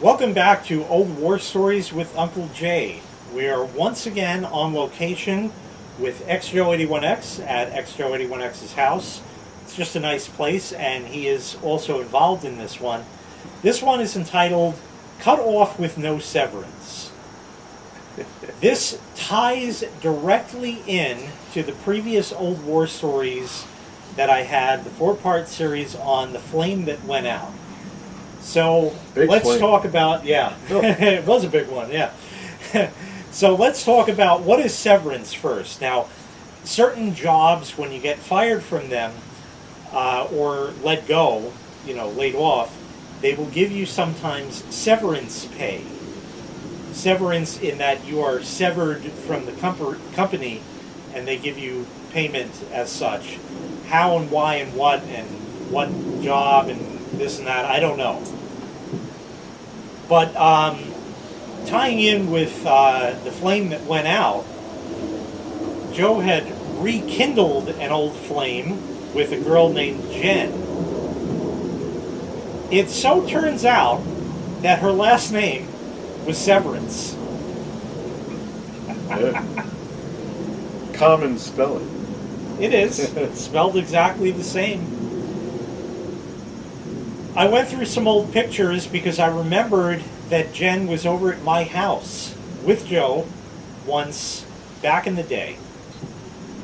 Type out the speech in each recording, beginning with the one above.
Welcome back to Old War Stories with Uncle Jay. We are once again on location with XJoe81X at XJoe81X's house. It's just a nice place, and he is also involved in this one. This one is entitled Cut Off with No Severance. This ties directly in to the previous Old War Stories that I had, the 4-part series on the flame that went out. So let's talk about, it was a big one, yeah. So let's talk about what is severance first. Now, certain jobs, when you get fired from them or let go, laid off, they will give you sometimes severance pay. Severance in that you are severed from the company and they give you payment as such. How and why and what job and this and that, I don't know. But tying in with the flame that went out, Joe had rekindled an old flame with a girl named Jen. It so turns out that her last name was Severance. Common spelling. It is. It's spelled exactly the same. I went through some old pictures because I remembered that Jen was over at my house with Joe once back in the day.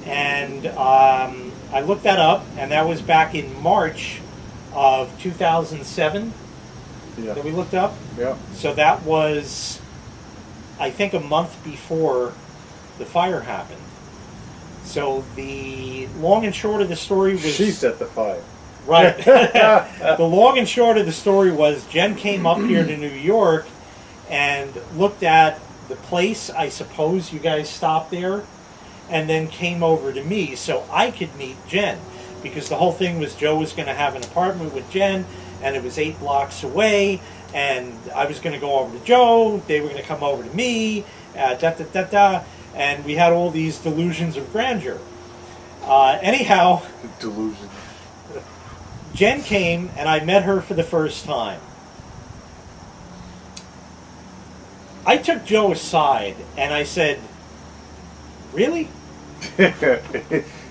And I looked that up, and that was back in March of 2007 that we looked up. Yeah. So that was, I think, a month before the fire happened. So the long and short of the story was... She set the fire. Right. The long and short of the story was Jen came up here to New York and looked at the place. I suppose you guys stopped there, and then came over to me so I could meet Jen, because the whole thing was Joe was going to have an apartment with Jen, and it was 8 blocks away, and I was going to go over to Joe, they were going to come over to me, and we had all these delusions of grandeur. Anyhow... Delusion. Jen came, and I met her for the first time. I took Joe aside, and I said, "Really?" Yeah,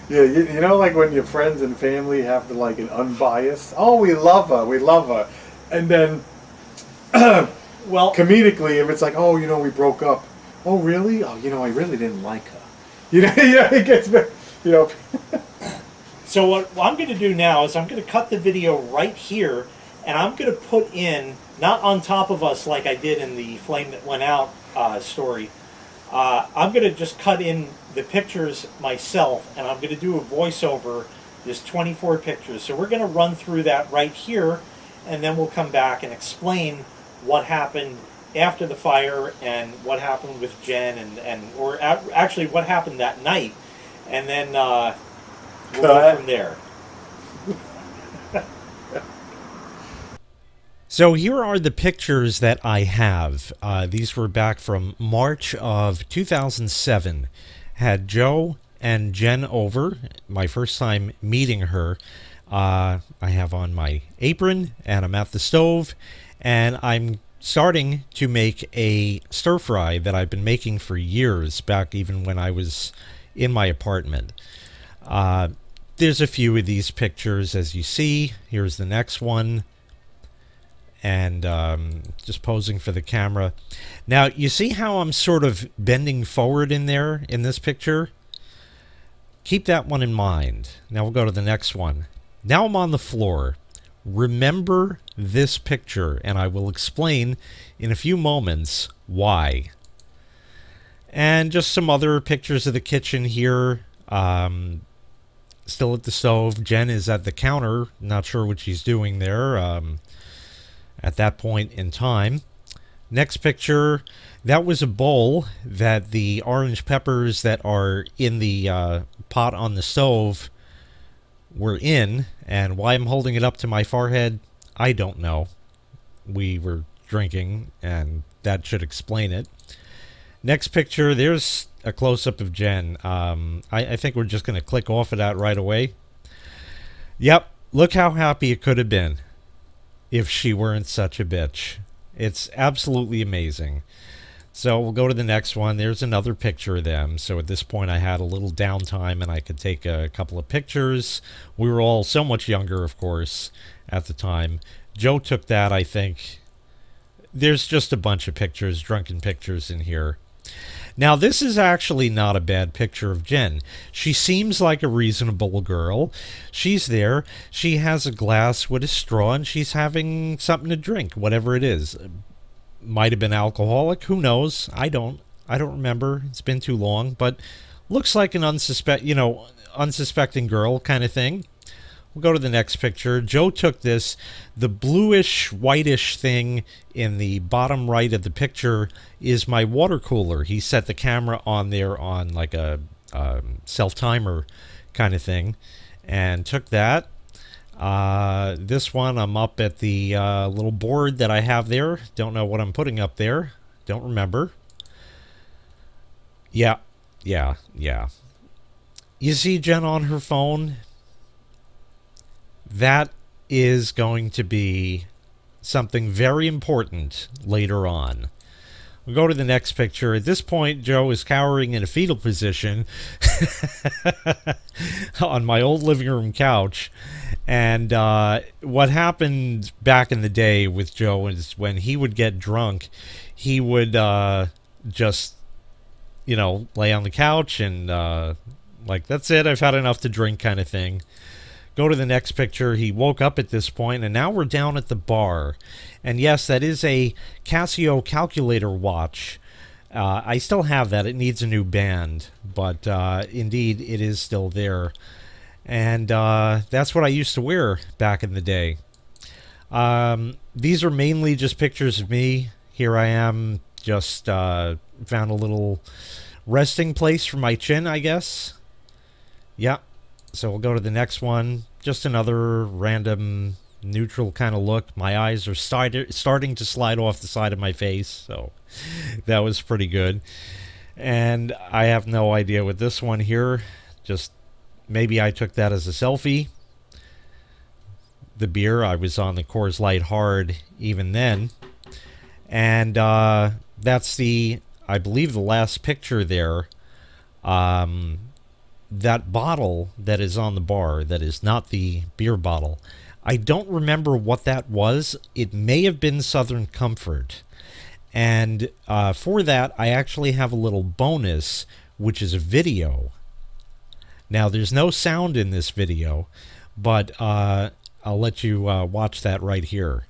you know, like when your friends and family have to, like, an unbiased, "Oh, we love her," and then, well, comedically, if it's like, "Oh, we broke up," "Oh, really? Oh, I really didn't like her," it gets, So what I'm going to do now is I'm going to cut the video right here, and I'm going to put in, not on top of us like I did in the Flame That Went Out story, I'm going to just cut in the pictures myself, and I'm going to do a voiceover. There's 24 pictures, so we're going to run through that right here, and then we'll come back and explain what happened after the fire and what happened with Jen, or actually what happened that night, and then... we'll go from there. So here are the pictures that I have. These were back from March of 2007. Had Joe and Jen over, my first time meeting her. I have on my apron, and I'm at the stove, and I'm starting to make a stir fry that I've been making for years, back even when I was in my apartment. There's a few of these pictures, as you see. Here's the next one. And just posing for the camera. Now, you see how I'm sort of bending forward in there, in this picture? Keep that one in mind. Now we'll go to the next one. Now I'm on the floor. Remember this picture, and I will explain in a few moments why. And just some other pictures of the kitchen here. Still at the stove. Jen is at the counter. Not sure what she's doing there at that point in time. Next picture. That was a bowl that the orange peppers that are in the pot on the stove were in. And why I'm holding it up to my forehead, I don't know. We were drinking, and that should explain it. Next picture, there's a close-up of Jen. I think we're just going to click off of that right away. Yep, look how happy it could have been if she weren't such a bitch. It's absolutely amazing. So we'll go to the next one. There's another picture of them. So at this point, I had a little downtime and I could take a couple of pictures. We were all so much younger, of course, at the time. Joe took that, I think. There's just a bunch of pictures, drunken pictures in here. Now, this is actually not a bad picture of Jen. She seems like a reasonable girl. She's there. She has a glass with a straw and she's having something to drink, whatever it is. Might have been alcoholic. Who knows? I don't remember. It's been too long, but looks like an unsuspecting girl kind of thing. We'll go to the next picture. Joe took this. The bluish, whitish thing in the bottom right of the picture is my water cooler. He set the camera on there on like a self-timer kind of thing and took that. This one, I'm up at the little board that I have there. Don't know what I'm putting up there. Don't remember. Yeah. You see Jen on her phone? That is going to be something very important later on. We'll go to the next picture. At this point, Joe is cowering in a fetal position on my old living room couch. And what happened back in the day with Joe is when he would get drunk, he would just, lay on the couch and like, that's it, I've had enough to drink kind of thing. Go to the next picture. He woke up at this point, and now we're down at the bar. And yes, that is a Casio calculator watch. I still have that. It needs a new band, but indeed, it is still there. And that's what I used to wear back in the day. These are mainly just pictures of me. Here I am, just found a little resting place for my chin, I guess. Yeah. So we'll go to the next one. Just another random neutral kind of look. My eyes are starting to slide off the side of my face, so that was pretty good. And I have no idea with this one here. Just maybe I took that as a selfie. The beer, I was on the Coors Light Hard even then. And that's I believe the last picture there. That bottle that is on the bar, that is not the beer bottle, I don't remember what that was. It may have been Southern Comfort. And for that, I actually have a little bonus, which is a video. Now, there's no sound in this video, but I'll let you watch that right here.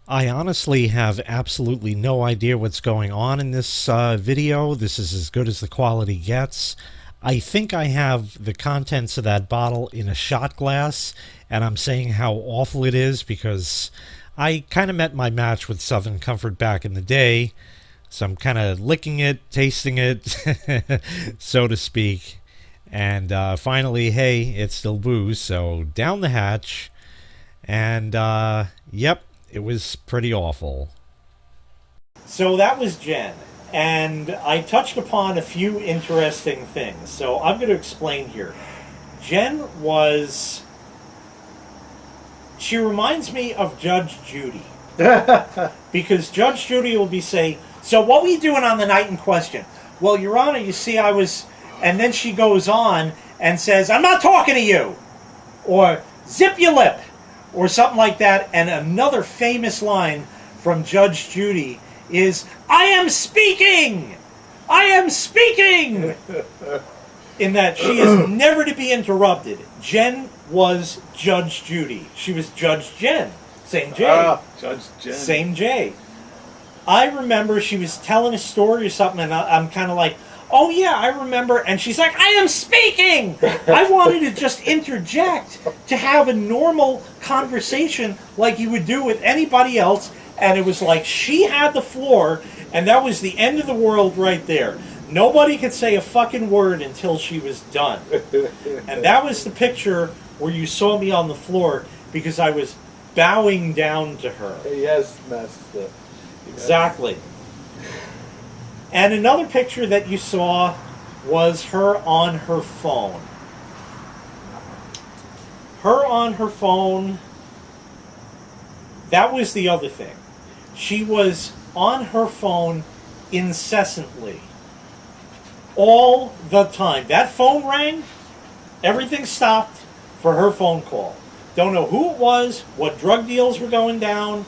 I honestly have absolutely no idea what's going on in this video. This is as good as the quality gets. I think I have the contents of that bottle in a shot glass, and I'm saying how awful it is because I kind of met my match with Southern Comfort back in the day, so I'm kind of licking it, tasting it, so to speak. And finally, hey, it's still booze, so down the hatch. And, yep, it was pretty awful. So that was Jen. And I touched upon a few interesting things. So I'm going to explain here. Jen she reminds me of Judge Judy. Because Judge Judy will be saying, so what were you doing on the night in question? Well, Your Honor, you see, I was... And then she goes on and says, I'm not talking to you! Or, zip your lip! Or something like that. And another famous line from Judge Judy is, I am speaking! I am speaking! In that she is never to be interrupted. Jen was Judge Judy. She was Judge Jen. Same J. Judge Jen. Same J. I remember she was telling a story or something, and I'm kind of like, oh yeah, I remember. And she's like, I am speaking! I wanted to just interject to have a normal conversation like you would do with anybody else. And it was like she had the floor, and that was the end of the world right there. Nobody could say a fucking word until she was done. And that was the picture where you saw me on the floor because I was bowing down to her. Yes, Master. Exactly. And another picture that you saw was her on her phone. Her on her phone, that was the other thing. She was on her phone incessantly. All the time. That phone rang, everything stopped for her phone call. Don't know who it was, what drug deals were going down,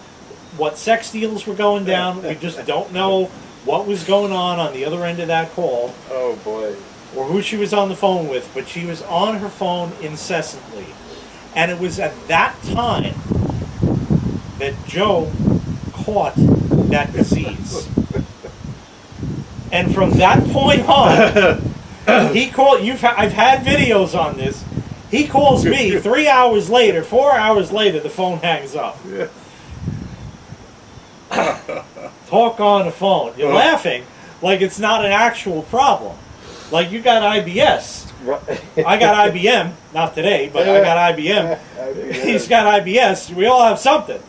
what sex deals were going down. We just don't know what was going on the other end of that call. Oh boy. Or who she was on the phone with, but she was on her phone incessantly. And it was at that time that Joe caught that disease. And from that point on, he called. I've had videos on this. He calls me 3 hours later, 4 hours later. The phone hangs up. Yeah. Talk on the phone. You're laughing like it's not an actual problem. Like you got IBS. I got IBM. Not today, but I got IBM. He's got IBS. We all have something.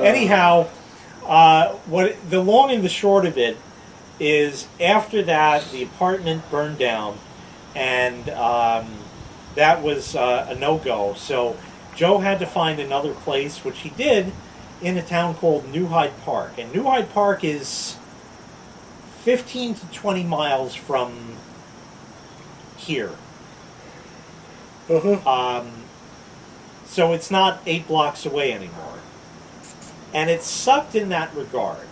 Anyhow. What the long and the short of it is, after that, the apartment burned down, and that was a no-go. So Joe had to find another place, which he did in a town called New Hyde Park. And New Hyde Park is 15 to 20 miles from here. So it's not 8 blocks away anymore. And it sucked in that regard.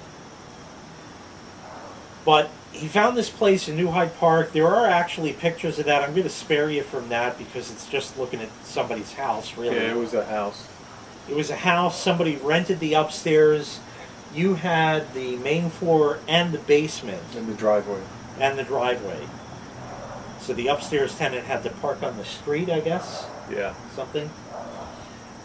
But he found this place in New Hyde Park. There are actually pictures of that. I'm going to spare you from that because it's just looking at somebody's house, really. Yeah, it was a house. It was a house. Somebody rented the upstairs. You had the main floor and the basement. And the driveway. And the driveway. So the upstairs tenant had to park on the street, I guess? Yeah. Something.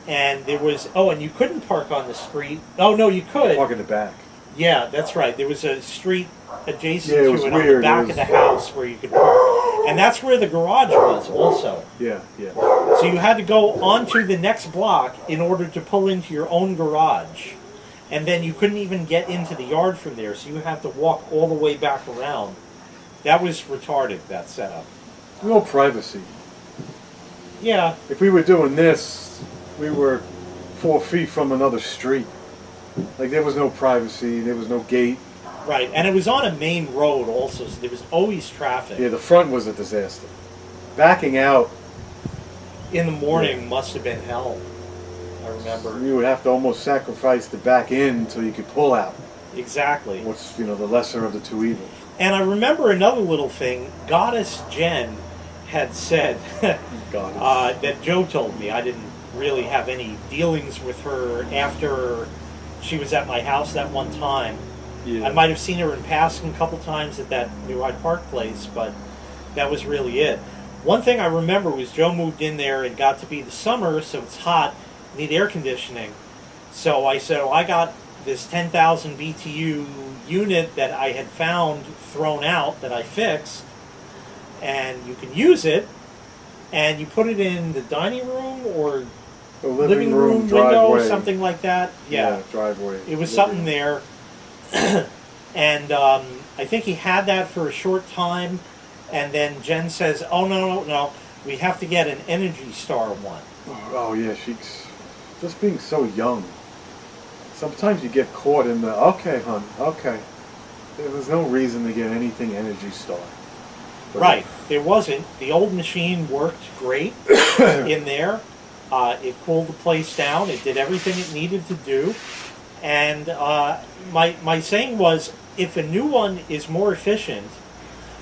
And there was, and you couldn't park on the street. Oh, no, you could. Park in the back. Yeah, that's right. There was a street adjacent it to was it weird. on the back of the house where you could park. And that's where the garage was also. Yeah, yeah. So you had to go onto the next block in order to pull into your own garage. And then you couldn't even get into the yard from there, so you had to walk all the way back around. That was retarded, that setup. No privacy. Yeah. If we were doing this, we were 4 feet from another street. Like, there was no privacy, there was no gate. Right, and it was on a main road also, so there was always traffic. Yeah, the front was a disaster. Backing out. In the morning must have been hell, I remember. You would have to almost sacrifice the back end until you could pull out. Exactly. What's, the lesser of the two evils. And I remember another little thing. Goddess Jen had said that Joe told me. I didn't really have any dealings with her after she was at my house that one time. Yeah. I might have seen her in passing a couple times at that New Hyde Park place, but that was really it. One thing I remember was Joe moved in there and got to be the summer, so it's hot, need air conditioning. So I said, I got this 10,000 BTU unit that I had found thrown out that I fixed, and you can use it, and you put it in the dining room or the living room window, driveway. Something like that. Yeah, driveway. It was something there. And I think he had that for a short time, and then Jen says, no, we have to get an Energy Star one. Oh yeah, she's just being so young. Sometimes you get caught in the, okay, hon, okay. There was no reason to get anything Energy Star. But right, there wasn't. The old machine worked great in there. It cooled the place down. It did everything it needed to do. And my saying was, if a new one is more efficient,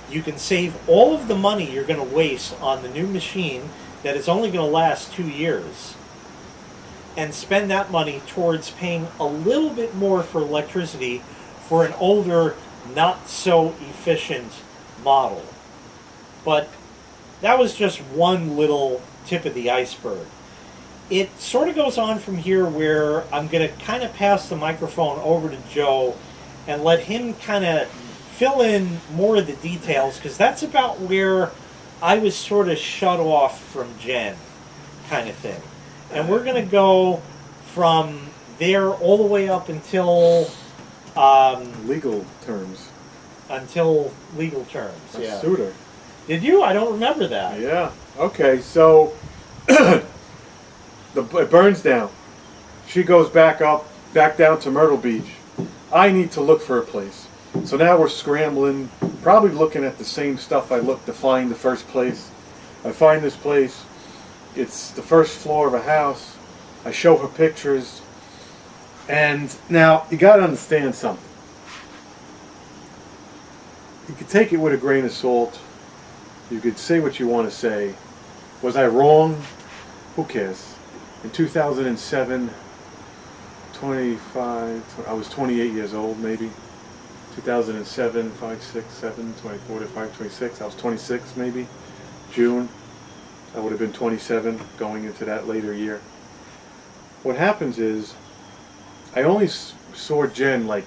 you can save all of the money you're going to waste on the new machine that is only going to last 2 years, and spend that money towards paying a little bit more for electricity for an older, not so efficient model. But that was just one little tip of the iceberg. It sort of goes on from here where I'm going to kind of pass the microphone over to Joe and let him kind of fill in more of the details, because that's about where I was sort of shut off from Jen, kind of thing. And we're going to go from there all the way up until... legal terms. Until legal terms, yeah. Sued her. Did you? I don't remember that. Yeah. Okay, so... it burns down. She goes back down to Myrtle Beach. I need to look for a place. So now we're scrambling, probably looking at the same stuff I looked to find the first place. I find this place. It's the first floor of a house. I show her pictures. And now, you got to understand something. You could take it with a grain of salt. You could say what you want to say. Was I wrong? Who cares? In 2007, I was 28 years old maybe. 2007, 5, 6, 7, 24, 25, 26. I was 26 maybe. June. I would have been 27 going into that later year. What happens is, I only saw Jen like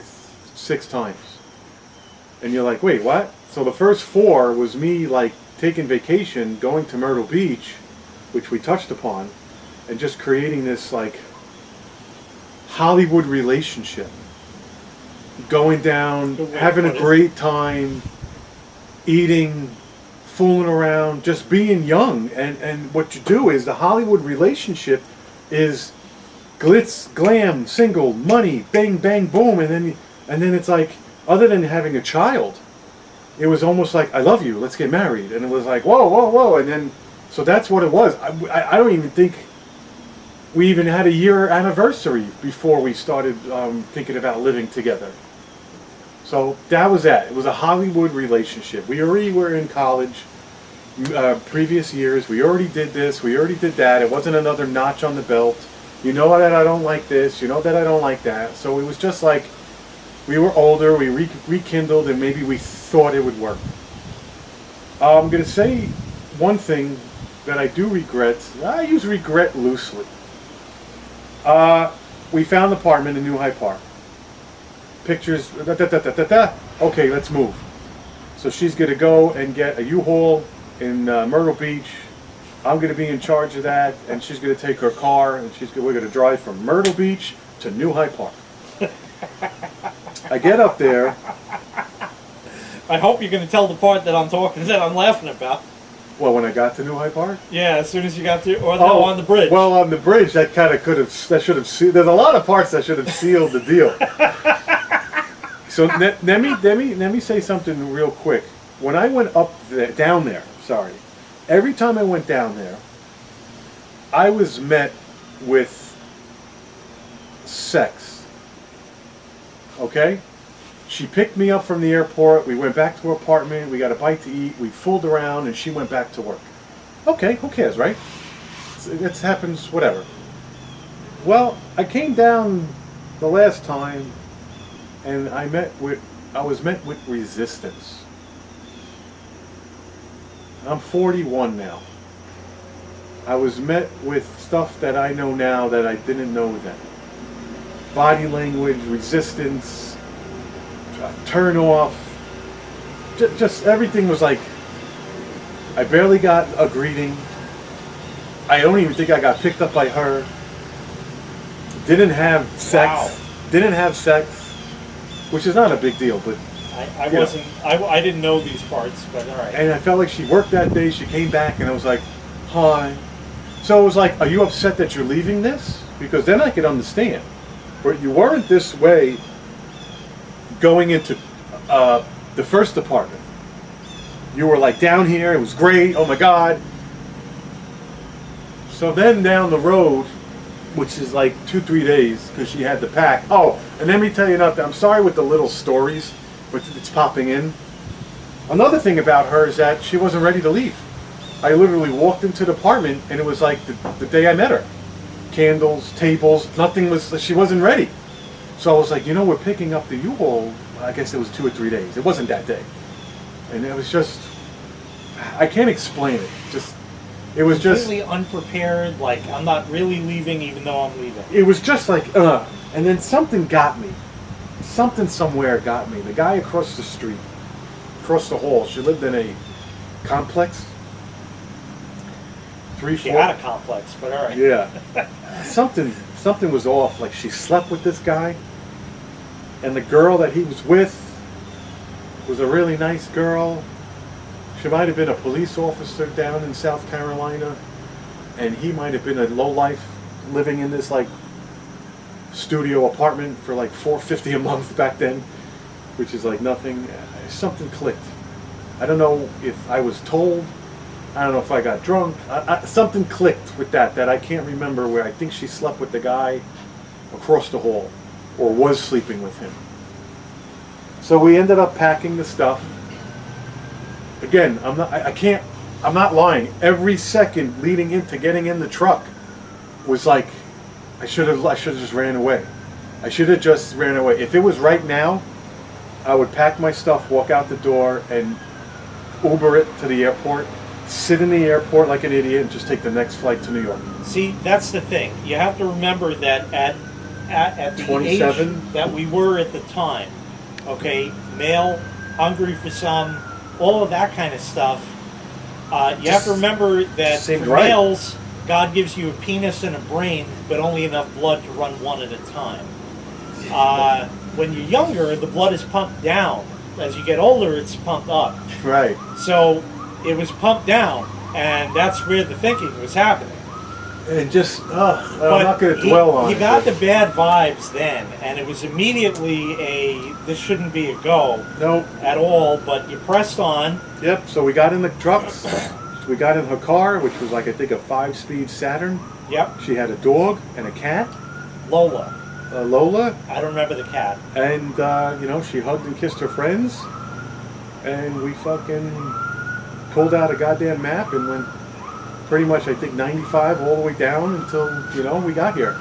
6 times. And you're like, wait, what? So the first 4 was me like taking vacation, going to Myrtle Beach, which we touched upon, and just creating this like Hollywood relationship. Going down, having a great time, eating, fooling around, just being young. And what you do is the Hollywood relationship is glitz, glam, single, money, bang, bang, boom, and then it's like, other than having a child, it was almost like, I love you, let's get married. And it was like, whoa, whoa, whoa. And then, so that's what it was. I don't even think we even had a year anniversary before we started thinking about living together. So that was that. It was a Hollywood relationship. We already were in college, previous years. We already did this, we already did that. It wasn't another notch on the belt. You know that I don't like this, you know that I don't like that. So it was just like, we were older, we rekindled, and maybe we thought it would work. I'm going to say one thing that I do regret. I use regret loosely. We found the apartment in New Hyde Park. Pictures, okay, let's move. So she's going to go and get a U-Haul in Myrtle Beach. I'm going to be in charge of that, and she's going to take her car, and we're going to drive from Myrtle Beach to New Hyde Park. I get up there. I hope you're going to tell the part that I'm laughing about. Well, when I got to New Hyde Park? Yeah, as soon as you got to, or no, on the bridge. Well, on the bridge, that should have sealed. There's a lot of parts that should have sealed the deal. So let me say something real quick. When I went down there, every time I went down there, I was met with sex. Okay? She picked me up from the airport, we went back to her apartment, we got a bite to eat, we fooled around, and she went back to work. Okay, who cares, right? It happens, whatever. Well, I came down the last time, and I was met with resistance. I'm 41 now. I was met with stuff that I know now that I didn't know then. Body language, resistance, turn off, just everything was like, I barely got a greeting. I don't even think I got picked up by her. Didn't have sex. Wow. Didn't have sex, which is not a big deal, but I didn't know these parts, but all right. And I felt like she worked that day. She came back, and I was like, hi. So it was like, are you upset that you're leaving this? Because then I could understand. But you weren't this way going into the first apartment. You were like down here, it was great, oh my God. So then down the road, which is like 2-3 days, because she had to pack. Oh, and let me tell you nothing, I'm sorry with the little stories, but it's popping in. Another thing about her is that she wasn't ready to leave. I literally walked into the apartment, and it was like the day I met her. Candles, tables, nothing was, she wasn't ready. So I was like, we're picking up the U-Haul. I guess it was 2 or 3 days. It wasn't that day. And it was just, I can't explain it. It was just completely unprepared, like I'm not really leaving even though I'm leaving. It was just like, and then something got me. Something somewhere got me. The guy across the street, across the hall, she lived in a complex. She had a complex, but all right. Yeah. Something was off. Like she slept with this guy, and the girl that he was with was a really nice girl. She might have been a police officer down in South Carolina, and he might have been a lowlife living in this like studio apartment for like $450 a month back then, which is like nothing. Something clicked. I don't know if I was told. I don't know if I got drunk. Something clicked with that I can't remember, where I think she slept with the guy across the hall, or was sleeping with him. So we ended up packing the stuff. Again, I'm not lying. Every second leading into getting in the truck was like, I should have just ran away. I should have just ran away. If it was right now, I would pack my stuff, walk out the door, and Uber it to the airport, sit in the airport like an idiot, and just take the next flight to New York. See, that's the thing. You have to remember that at the 27? age that we were at the time, okay, male, hungry for some, all of that kind of stuff. You have to remember that for right. males, God gives you a penis and a brain, but only enough blood to run one at a time. When you're younger, the blood is pumped down. As you get older, it's pumped up. Right. So it was pumped down, and that's where the thinking was happening. And just, I'm not going to dwell on it. He got the bad vibes then, and it was immediately this shouldn't be a go. Nope. At all, but you pressed on. Yep, so we got in the trucks. We got in her car, which was like, I think, a 5-speed Saturn. Yep. She had a dog and a cat. Lola. Lola. I don't remember the cat. And, she hugged and kissed her friends. And we fucking pulled out a goddamn map and went pretty much, I think, 95 all the way down until, we got here.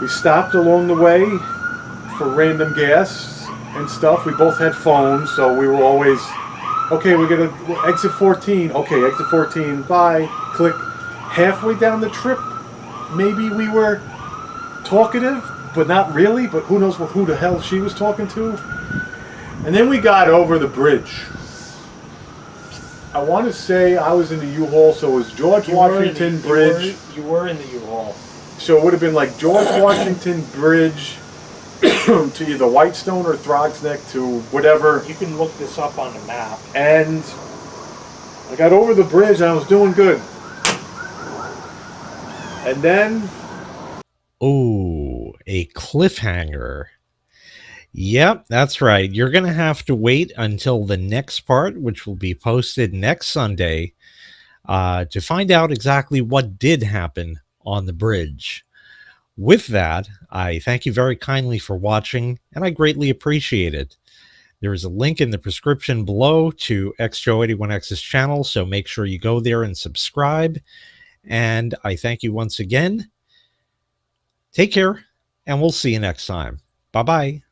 We stopped along the way for random gas and stuff. We both had phones, so we were always, okay, we're going to exit 14. Okay, exit 14, bye, click. Halfway down the trip, maybe we were talkative, but not really, but who knows who the hell she was talking to. And then we got over the bridge. I want to say I was in the U-Haul, so it was George Washington Bridge. You were in the U-Haul. So it would have been like George Washington Bridge to either Whitestone or Throgs Neck to whatever. You can look this up on the map. And I got over the bridge and I was doing good. And then... Oh, a cliffhanger. Yep, that's right. You're going to have to wait until the next part, which will be posted next Sunday, to find out exactly what did happen on the bridge. With that, I thank you very kindly for watching, and I greatly appreciate it. There is a link in the description below to XJoe81X's channel, so make sure you go there and subscribe. And I thank you once again. Take care, and we'll see you next time. Bye-bye.